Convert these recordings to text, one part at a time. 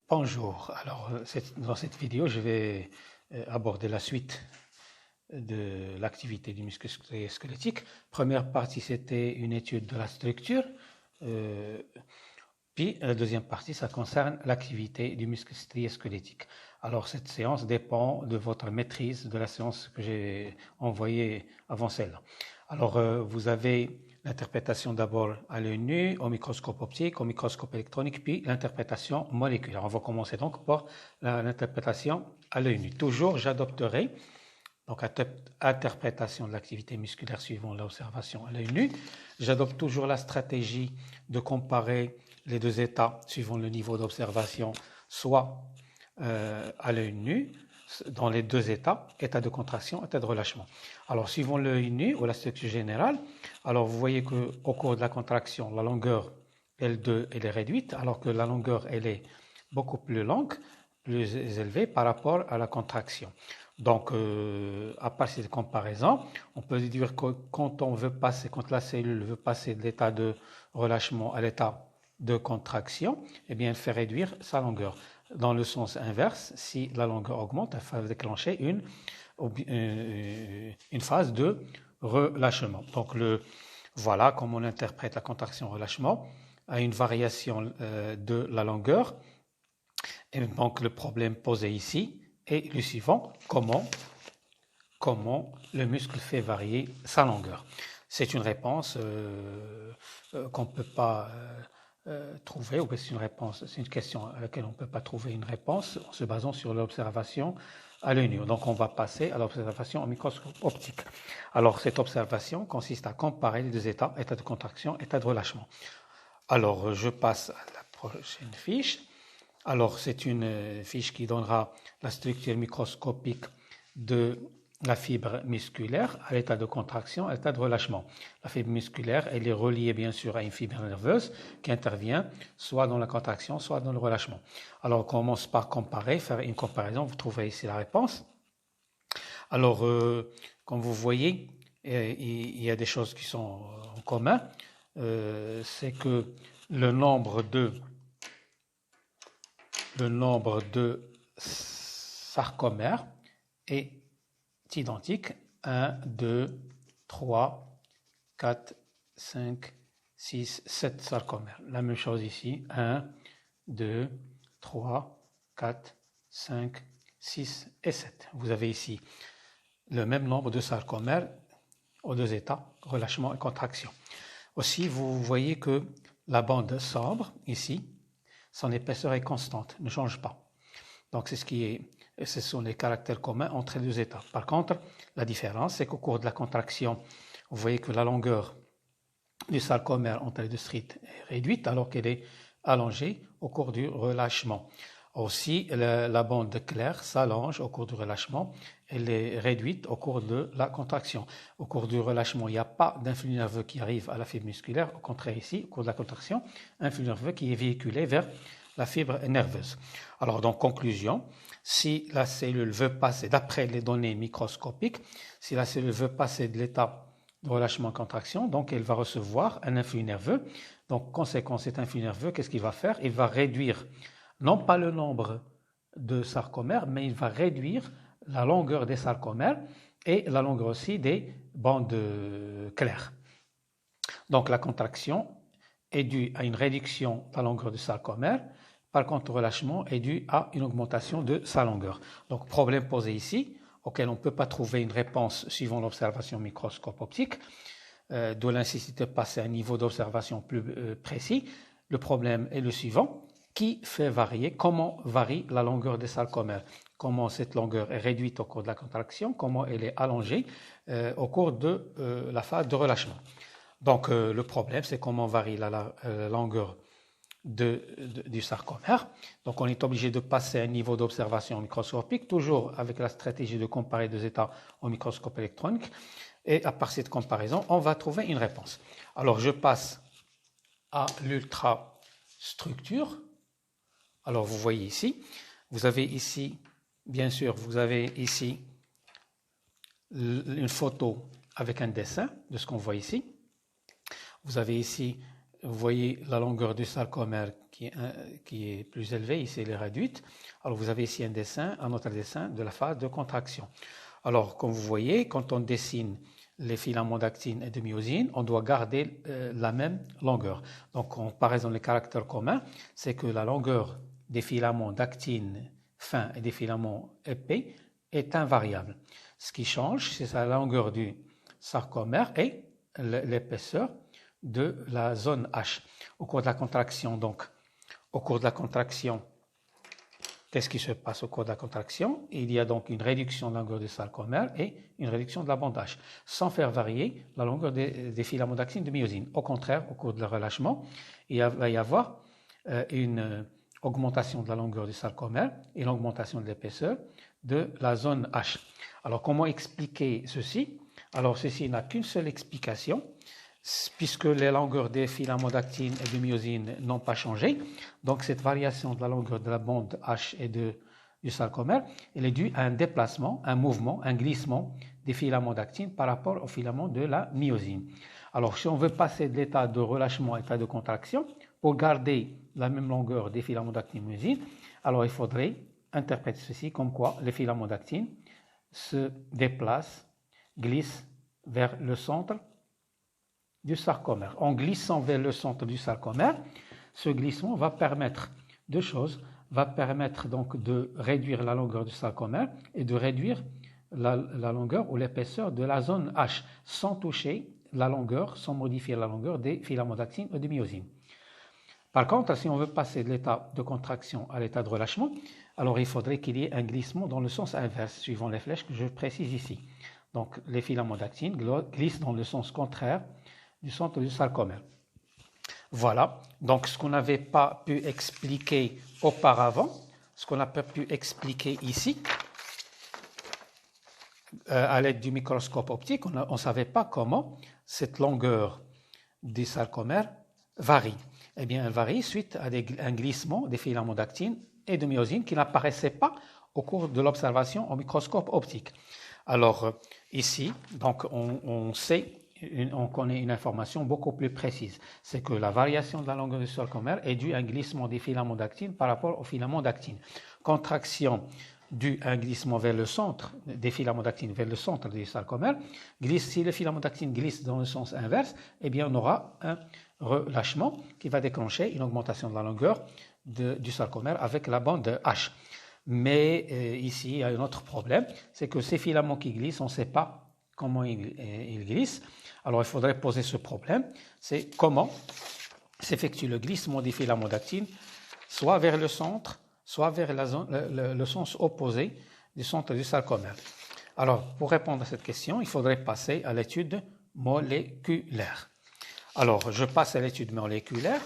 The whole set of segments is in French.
Bonjour, alors dans cette vidéo je vais aborder la suite de l'activité du muscle squelettique. Première partie c'était une étude de la structure, euh, puis la deuxième partie ça concerne l'activité du muscle squelettique. Alors cette séance dépend de votre maîtrise de la séance que j'ai envoyée avant celle-là. Alors vous avez l'interprétation d'abord à l'œil nu, au microscope optique, au microscope électronique, puis l'interprétation moléculaire. On va commencer donc par l'interprétation à l'œil nu. Toujours, j'adopterai donc interprétation de l'activité musculaire suivant l'observation à l'œil nu. J'adopte toujours la stratégie de comparer les deux états suivant le niveau d'observation, soit à l'œil nu, dans les deux états, état de contraction, état de relâchement. Alors, suivant l'œil nu ou la structure générale, alors vous voyez qu'au cours de la contraction, la longueur L2 elle est réduite, alors que la longueur elle est beaucoup plus longue, plus élevée par rapport à la contraction. Donc, à partir de comparaison, on peut dire que quand la cellule veut passer de l'état de relâchement à l'état de contraction, eh bien, elle fait réduire sa longueur. Dans le sens inverse, si la longueur augmente, elle va déclencher une phase de relâchement. Donc, voilà comment on interprète la contraction-relâchement à une variation de la longueur. Et donc, le problème posé ici est le suivant, comment le muscle fait varier sa longueur. C'est une réponse qu'on ne peut pas trouver, ou c'est une question à laquelle on ne peut pas trouver une réponse en se basant sur l'observation à l'œil nu. Donc on va passer à l'observation au microscope optique. Alors cette observation consiste à comparer les deux états, état de contraction, état de relâchement. Alors je passe à la prochaine fiche. Alors c'est une fiche qui donnera la structure microscopique de la fibre musculaire à l'état de contraction, à l'état de relâchement. La fibre musculaire, elle est reliée bien sûr à une fibre nerveuse qui intervient soit dans la contraction, soit dans le relâchement. Alors on commence par comparer, faire une comparaison, vous trouverez ici la réponse. Alors, comme vous voyez, il y a des choses qui sont en commun. C'est que le nombre de sarcomères est identique. 1, 2, 3, 4, 5, 6, 7 sarcomères. La même chose ici. 1, 2, 3, 4, 5, 6 et 7. Vous avez ici le même nombre de sarcomères aux deux états, relâchement et contraction. Aussi, vous voyez que la bande sombre, ici, son épaisseur est constante, ne change pas. Donc, ce sont les caractères communs entre les deux états. Par contre, la différence, c'est qu'au cours de la contraction, vous voyez que la longueur du sarcomère entre les deux striates est réduite alors qu'elle est allongée au cours du relâchement. Aussi, la bande claire s'allonge au cours du relâchement, elle est réduite au cours de la contraction. Au cours du relâchement, il n'y a pas d'influx nerveux qui arrive à la fibre musculaire. Au contraire, ici, au cours de la contraction, un flux nerveux qui est véhiculé vers la fibre nerveuse. Alors, donc, conclusion, si la cellule veut passer, d'après les données microscopiques, si la cellule veut passer de l'état de relâchement-contraction, donc elle va recevoir un influx nerveux. Donc, conséquence, cet influx nerveux, qu'est-ce qu'il va faire? Il va réduire non pas le nombre de sarcomères, mais il va réduire la longueur des sarcomères et la longueur aussi des bandes claires. Donc la contraction est due à une réduction de la longueur du sarcomère. Par contre, le relâchement est dû à une augmentation de sa longueur. Donc problème posé ici, auquel on ne peut pas trouver une réponse suivant l'observation microscope optique, d'où l'incité de passer à un niveau d'observation plus précis. Le problème est le suivant. Qui fait varier, comment varie la longueur des sarcomères, comment cette longueur est réduite au cours de la contraction, comment elle est allongée au cours de la phase de relâchement. Donc le problème, c'est comment varie la longueur du sarcomère. Donc on est obligé de passer à un niveau d'observation microscopique, toujours avec la stratégie de comparer deux états au microscope électronique. Et à partir de cette comparaison, on va trouver une réponse. Alors je passe à l'ultrastructure. Alors, vous voyez ici, vous avez ici, bien sûr, vous avez ici une photo avec un dessin de ce qu'on voit ici. Vous avez ici vous voyez la longueur du sarcomère qui est plus élevée, ici elle est réduite. Alors vous avez ici un autre dessin de la phase de contraction. Alors comme vous voyez, quand on dessine les filaments d'actine et de myosine, on doit garder la même longueur. Donc en comparaison les caractères communs, c'est que la longueur des filaments d'actine fins et des filaments épais est invariable. Ce qui change, c'est la longueur du sarcomère et l'épaisseur de la zone H. Au cours de la contraction, qu'est-ce qui se passe au cours de la contraction? Il y a donc une réduction de la longueur du sarcomère et une réduction de la bande H, sans faire varier la longueur des filaments d'actine de myosine. Au contraire, au cours de le relâchement, il va y avoir une augmentation de la longueur du sarcomère et l'augmentation de l'épaisseur de la zone H. Alors, comment expliquer ceci? Alors, ceci n'a qu'une seule explication, puisque les longueurs des filaments d'actine et de myosine n'ont pas changé. Donc, cette variation de la longueur de la bande H et du sarcomère, elle est due à un déplacement, un mouvement, un glissement des filaments d'actine par rapport aux filaments de la myosine. Alors, si on veut passer de l'état de relâchement à l'état de contraction, pour garder la même longueur des filaments d'actine et de myosine, alors il faudrait interpréter ceci comme quoi les filaments d'actine se déplacent, glissent vers le centre du sarcomère. En glissant vers le centre du sarcomère, ce glissement va permettre deux choses, va permettre donc de réduire la longueur du sarcomère et de réduire la longueur ou l'épaisseur de la zone H sans toucher la longueur, sans modifier la longueur des filaments d'actine et de myosine. Par contre, si on veut passer de l'état de contraction à l'état de relâchement, alors il faudrait qu'il y ait un glissement dans le sens inverse, suivant les flèches que je précise ici. Donc les filaments d'actine glissent dans le sens contraire du centre du sarcomère. Voilà, donc ce qu'on n'avait pas pu expliquer auparavant, ce qu'on n'a pas pu expliquer ici, à l'aide du microscope optique, on ne savait pas comment cette longueur du sarcomère varie. Eh bien, elle varie suite à un glissement des filaments d'actine et de myosine qui n'apparaissaient pas au cours de l'observation au microscope optique. Alors, ici, donc, on connaît une information beaucoup plus précise. C'est que la variation de la longueur du sarcomère est due à un glissement des filaments d'actine par rapport aux filaments d'actine. Contraction due à un glissement vers le centre des filaments d'actine vers le centre du sarcomère. Si les filaments d'actine glissent dans le sens inverse, eh bien, on aura un relâchement qui va déclencher une augmentation de la longueur du sarcomère avec la bande H. Mais ici, il y a un autre problème, c'est que ces filaments qui glissent, on ne sait pas comment ils glissent. Alors, il faudrait poser ce problème, c'est comment s'effectue le glissement des filaments d'actine, soit vers le centre, soit vers le sens opposé du centre du sarcomère. Alors, pour répondre à cette question, il faudrait passer à l'étude moléculaire. Alors, je passe à l'étude moléculaire.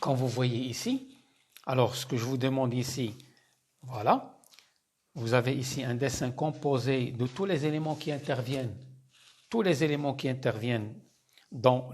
Comme vous voyez ici, alors ce que je vous demande ici, voilà, vous avez ici un dessin composé de tous les éléments qui interviennent dans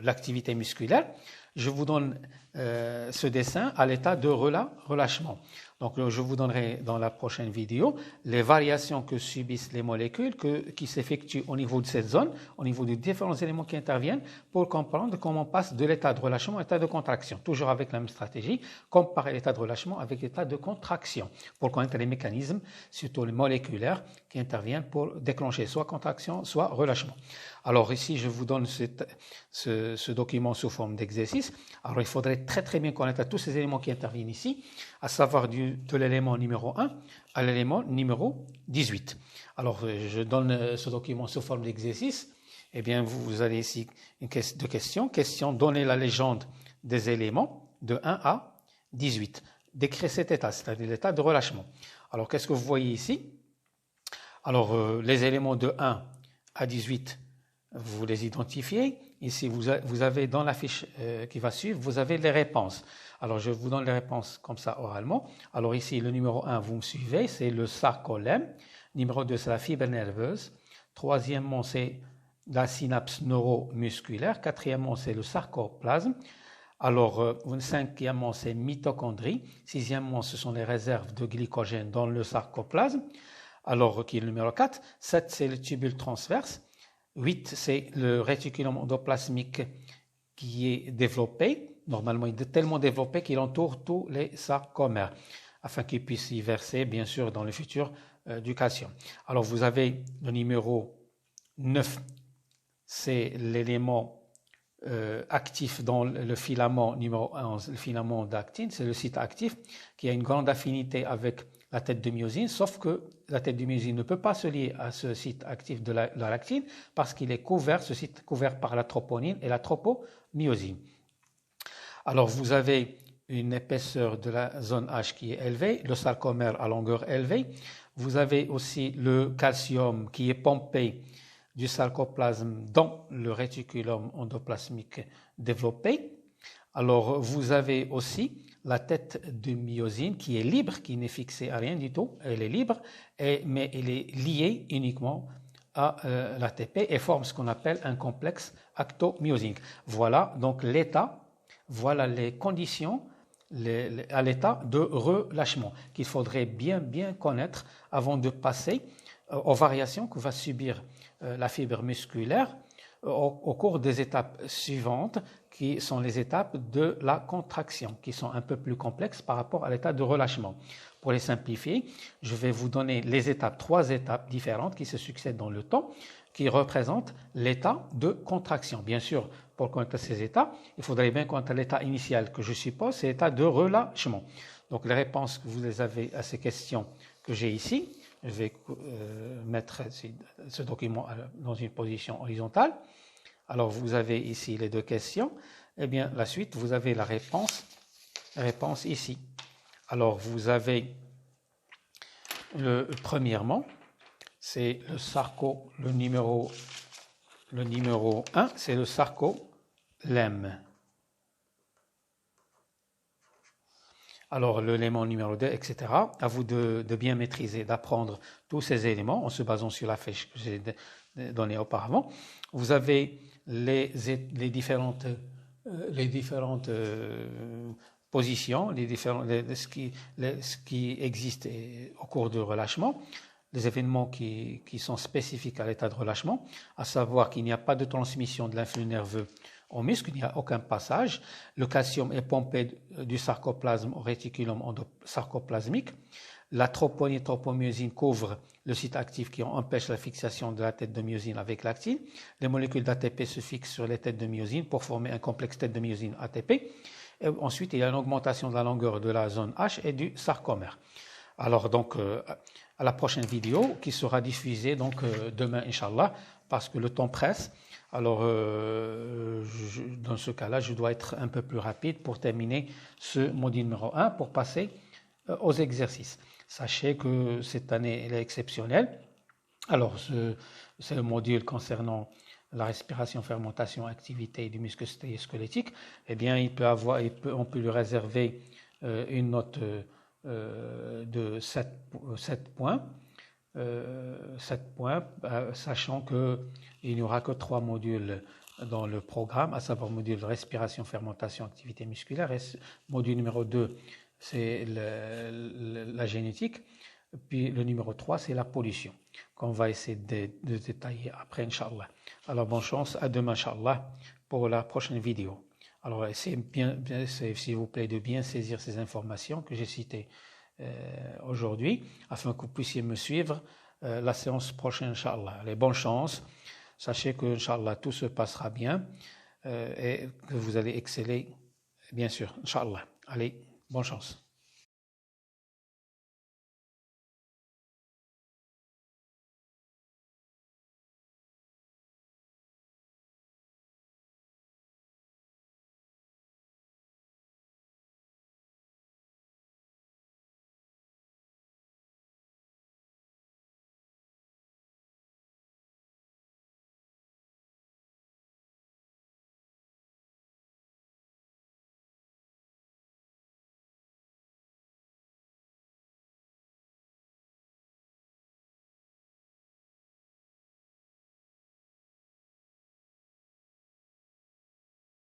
l'activité musculaire. Je vous donne ce dessin à l'état de relâchement. Donc, je vous donnerai dans la prochaine vidéo les variations que subissent les molécules qui s'effectuent au niveau de cette zone, au niveau des différents éléments qui interviennent, pour comprendre comment on passe de l'état de relâchement à l'état de contraction. Toujours avec la même stratégie, comparer l'état de relâchement avec l'état de contraction, pour connaître les mécanismes, surtout les moléculaires, qui interviennent pour déclencher soit contraction, soit relâchement. Alors ici, je vous donne ce document sous forme d'exercice. Alors, il faudrait très bien connaître tous ces éléments qui interviennent ici, à savoir de l'élément numéro 1 à l'élément numéro 18. Alors, je donne ce document sous forme d'exercice. Eh bien, vous avez ici deux questions. Question, donnez la légende des éléments de 1 à 18. Décrire cet état, c'est-à-dire l'état de relâchement. Alors, qu'est-ce que vous voyez ici? Alors, les éléments de 1 à 18, vous les identifiez. Ici, vous avez dans la fiche qui va suivre, vous avez les réponses. Alors, je vous donne les réponses comme ça oralement. Alors ici, le numéro 1, vous me suivez, c'est le sarcolème. Numéro 2, c'est la fibre nerveuse. Troisièmement, c'est la synapse neuromusculaire. Quatrièmement, c'est le sarcoplasme. Alors, cinquièmement, c'est mitochondrie. Sixièmement, ce sont les réserves de glycogène dans le sarcoplasme. Alors, qui est le numéro 4. 7, c'est le tubule transverse. 8, c'est le réticulum endoplasmique qui est développé. Normalement, il est tellement développé qu'il entoure tous les sarcomères, afin qu'il puisse y verser, bien sûr, dans le futur, du calcium. Alors, vous avez le numéro 9, c'est l'élément actif dans le filament numéro 11, le filament d'actine, c'est le site actif qui a une grande affinité avec la tête de myosine, sauf que la tête de myosine ne peut pas se lier à ce site actif de la lactine parce qu'il est couvert, ce site est couvert par la troponine et la tropomyosine. Alors vous avez une épaisseur de la zone H qui est élevée, le sarcomère à longueur élevée, vous avez aussi le calcium qui est pompé du sarcoplasme dans le réticulum endoplasmique développé. Alors, vous avez aussi la tête de myosine qui est libre, qui n'est fixée à rien du tout. Elle est libre, mais elle est liée uniquement à l'ATP et forme ce qu'on appelle un complexe actomyosique. Voilà donc l'état, voilà les conditions à l'état de relâchement qu'il faudrait bien connaître avant de passer aux variations que va subir la fibre musculaire au cours des étapes suivantes, qui sont les étapes de la contraction, qui sont un peu plus complexes par rapport à l'état de relâchement. Pour les simplifier, je vais vous donner les étapes, 3 étapes différentes qui se succèdent dans le temps, qui représentent l'état de contraction. Bien sûr, pour connaître ces états, il faudrait bien connaître l'état initial que je suppose, c'est l'état de relâchement. Donc les réponses que vous avez à ces questions que j'ai ici, je vais mettre ce document dans une position horizontale. Alors, vous avez ici les 2 questions. Eh bien, la suite, vous avez la réponse ici. Alors, vous avez premièrement, c'est le numéro 1, c'est le sarcolemme. Alors, l'élément numéro 2, etc. À vous de bien maîtriser, d'apprendre tous ces éléments en se basant sur la fiche que j'ai donnée auparavant. Vous avez les différentes positions, ce qui existe au cours du relâchement, les événements qui sont spécifiques à l'état de relâchement, à savoir qu'il n'y a pas de transmission de l'influx nerveux au muscle, il n'y a aucun passage. Le calcium est pompé du sarcoplasme au réticulum sarcoplasmique. La troponine et tropomyosine couvrent le site actif qui empêche la fixation de la tête de myosine avec l'actine. Les molécules d'ATP se fixent sur les têtes de myosine pour former un complexe tête de myosine ATP. Et ensuite, il y a une augmentation de la longueur de la zone H et du sarcomère. Alors donc, à la prochaine vidéo qui sera diffusée donc demain, Inch'Allah, parce que le temps presse. Alors, dans ce cas-là, je dois être un peu plus rapide pour terminer ce module numéro 1 pour passer aux exercices. Sachez que cette année, elle est exceptionnelle. Alors, c'est le module concernant la respiration, fermentation, activité du muscle squelettique. Eh bien, on peut lui réserver une note de 7 points. 7 points, sachant qu'il n'y aura que 3 modules dans le programme, à savoir module de respiration, fermentation, activité musculaire. Et module numéro 2, c'est la génétique. Puis le numéro 3, c'est la pollution, qu'on va essayer de détailler après, Inch'Allah. Alors, bonne chance, à demain, Inch'Allah, pour la prochaine vidéo. Alors, essayez s'il vous plaît, de bien saisir ces informations que j'ai citées aujourd'hui, afin que vous puissiez me suivre la séance prochaine, Inch'Allah. Allez, bonne chance. Sachez que, Inch'Allah, tout se passera bien et que vous allez exceller, bien sûr, Inch'Allah. Allez, bonne chance.